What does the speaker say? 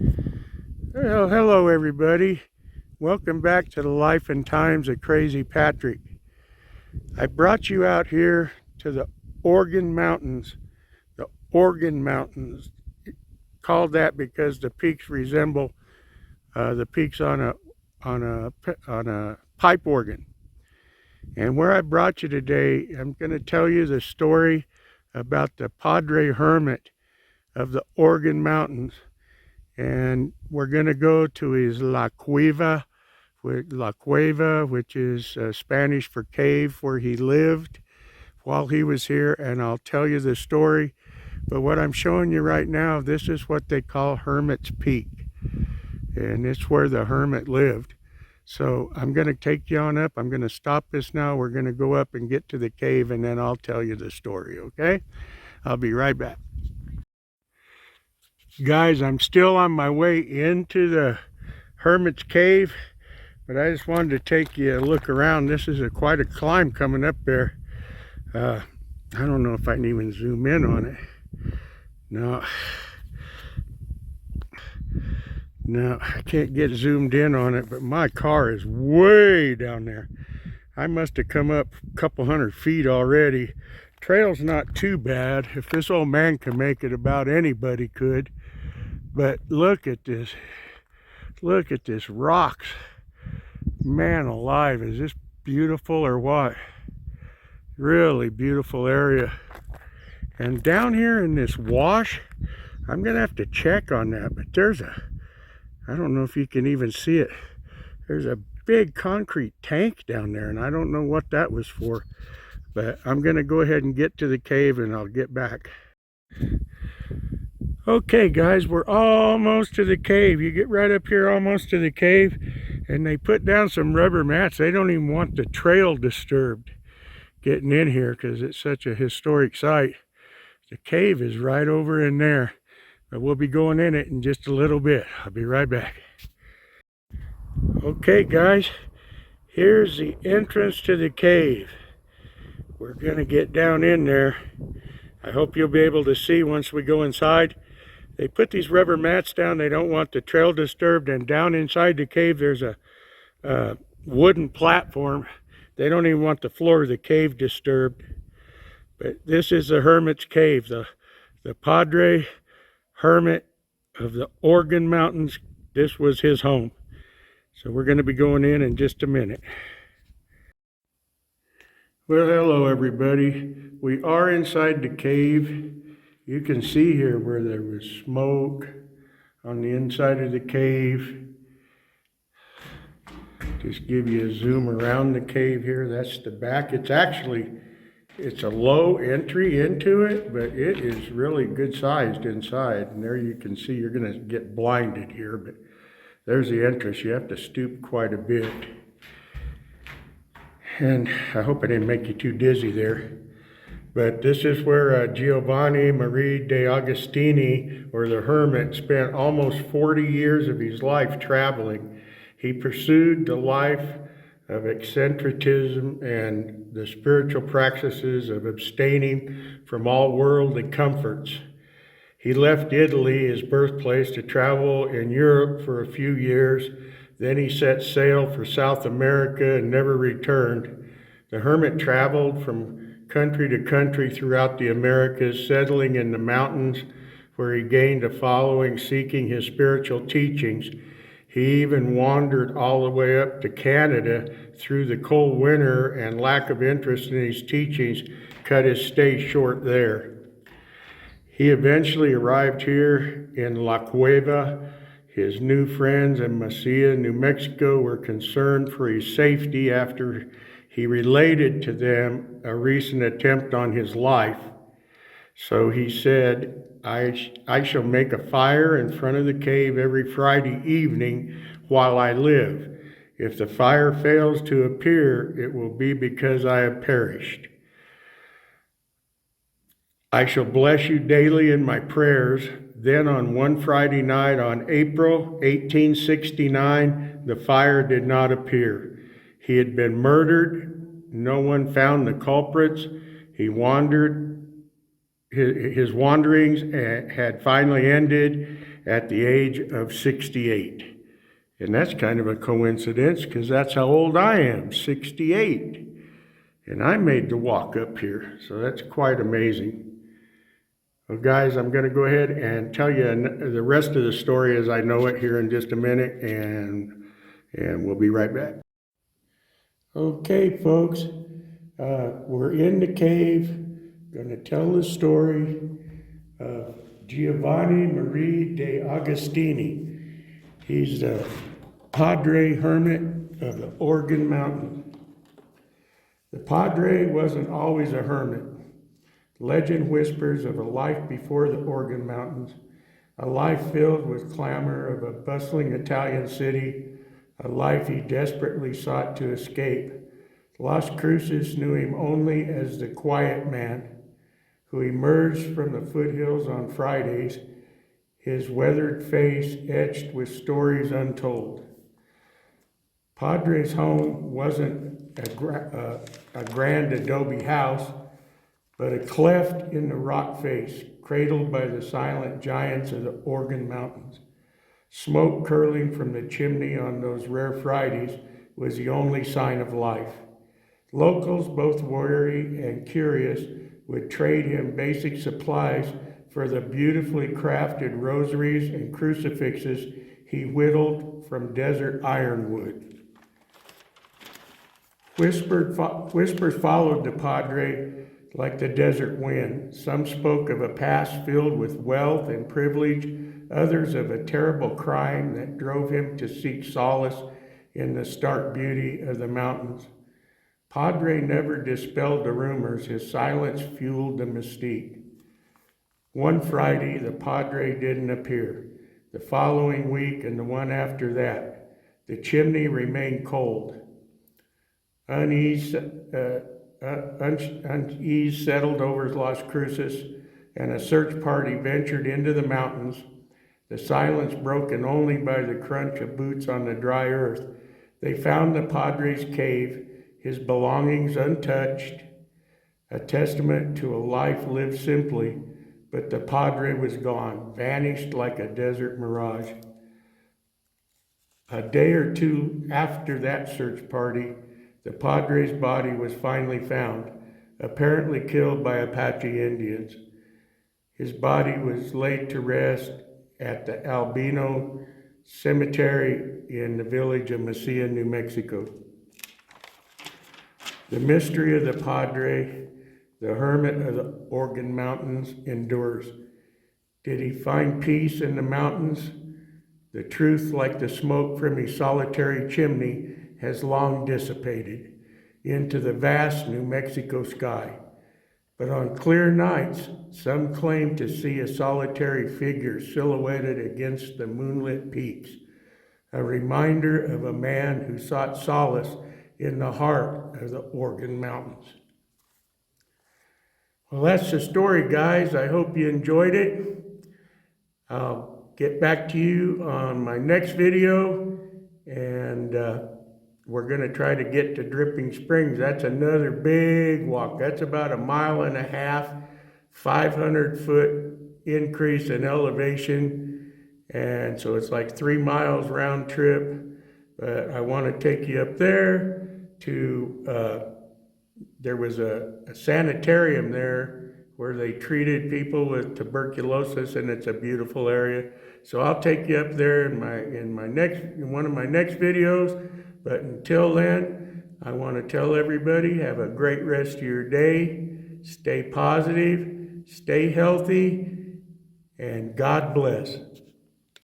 Well, hello everybody. Welcome back to the life and times of Crazy Patrick. I brought you out here to the Organ Mountains. The Organ Mountains, called that because the peaks resemble the peaks on a pipe organ. And where I brought you today, I'm going to tell you the story about the Padre Hermit of the Organ Mountains. And we're going to go to his La Cueva, which is Spanish for cave, where he lived while he was here, and I'll tell you the story. But what I'm showing you right now, this is what they call Hermit's Peak, and it's where the hermit lived. So I'm going to take you on up. I'm going to stop this now. We're going to go up and get to the cave, and then I'll tell you the story, okay? I'll be right back. Guys, I'm still on my way into the Hermit's Cave, but I just wanted to take you a look around. This is quite a climb coming up there. I don't know if I can even zoom in on it. No, I can't get zoomed in on it, but my car is way down there. I must have come up a couple hundred feet already. Trail's not too bad. If this old man can make it, about anybody could. But look at this. Look at this rocks. Man alive, is this beautiful or what? Really beautiful area. And down here in this wash, I'm gonna have to check on that, but I don't know if you can even see it. There's a big concrete tank down there, and I don't know what that was for. But I'm gonna go ahead and get to the cave and I'll get back. Okay guys, we're almost to the cave. You get right up here almost to the cave, and they put down some rubber mats. They don't even want the trail disturbed getting in here because it's such a historic site. The cave is right over in there, but we'll be going in it in just a little bit. I'll be right back. Okay guys, here's the entrance to the cave. We're gonna get down in there. I hope you'll be able to see once we go inside. They put these rubber mats down. They don't want the trail disturbed, and down inside the cave there's a wooden platform. They don't even want the floor of the cave disturbed. But this is the Hermit's Cave, the Padre Hermit of the Organ Mountains. This was his home. So we're going to be going in just a minute. Well, hello everybody. We are inside the cave. You can see here where there was smoke on the inside of the cave. Just give you a zoom around the cave here. That's the back. It's a low entry into it, but it is really good sized inside. And there you can see, you're going to get blinded here, but there's the entrance. You have to stoop quite a bit. And I hope I didn't make you too dizzy there. But this is where Giovanni Maria de Agostini, or the Hermit, spent almost 40 years of his life traveling. He pursued the life of eccentricism and the spiritual practices of abstaining from all worldly comforts. He left Italy, his birthplace, to travel in Europe for a few years. Then he set sail for South America and never returned. The hermit traveled from country to country throughout the Americas, settling in the mountains where he gained a following seeking his spiritual teachings. He even wandered all the way up to Canada through the cold winter, and lack of interest in his teachings cut his stay short there. He eventually arrived here in La Cueva. His new friends in Mesilla, New Mexico, were concerned for his safety after he related to them a recent attempt on his life. So he said, I shall make a fire in front of the cave every Friday evening while I live. If the fire fails to appear, it will be because I have perished. I shall bless you daily in my prayers. Then on one Friday night on April 1869, the fire did not appear. He had been murdered. No one found the culprits. He wandered. His wanderings had finally ended, at the age of 68. And that's kind of a coincidence because that's how old I am, 68. And I made the walk up here, so that's quite amazing. Well, guys, I'm going to go ahead and tell you the rest of the story as I know it here in just a minute, and we'll be right back. Okay, folks, we're in the cave, going to tell the story of Giovanni Maria de Agostini. He's the Padre Hermit of the Organ Mountain. The Padre wasn't always a hermit. Legend whispers of a life before the Organ Mountains, a life filled with clamor of a bustling Italian city, a life he desperately sought to escape. Las Cruces knew him only as the quiet man who emerged from the foothills on Fridays, his weathered face etched with stories untold. Padre's home wasn't a grand adobe house, but a cleft in the rock face, cradled by the silent giants of the Organ Mountains. Smoke curling from the chimney on those rare Fridays was the only sign of life. Locals, both wary and curious, would trade him basic supplies for the beautifully crafted rosaries and crucifixes he whittled from desert ironwood. Whispers followed the Padre like the desert wind. Some spoke of a past filled with wealth and privilege, others of a terrible crime that drove him to seek solace in the stark beauty of the mountains. Padre never dispelled the rumors. His silence fueled the mystique. One Friday, the Padre didn't appear. The following week and the one after that, the chimney remained cold. Unease settled over Las Cruces, and a search party ventured into the mountains, the silence broken only by the crunch of boots on the dry earth. They found the Padre's cave, his belongings untouched, a testament to a life lived simply, but the Padre was gone, vanished like a desert mirage. A day or two after that search party, the Padre's body was finally found, apparently killed by Apache Indians. His body was laid to rest at the Albino Cemetery in the village of Mesilla, New Mexico. The mystery of the Padre, the hermit of the Organ Mountains, endures. Did he find peace in the mountains? The truth, like the smoke from his solitary chimney, has long dissipated into the vast New Mexico sky. But on clear nights, some claim to see a solitary figure silhouetted against the moonlit peaks, a reminder of a man who sought solace in the heart of the Organ Mountains. Well, that's the story, guys. I hope you enjoyed it. I'll get back to you on my next video, and we're going to try to get to Dripping Springs. That's another big walk. That's about 1.5 miles, 500-foot increase in elevation. And so it's like 3 miles round trip. But I want to take you up there to, there was a sanitarium there where they treated people with tuberculosis, and it's a beautiful area. So I'll take you up there in one of my next videos. But until then, I want to tell everybody, have a great rest of your day. Stay positive, stay healthy, and God bless.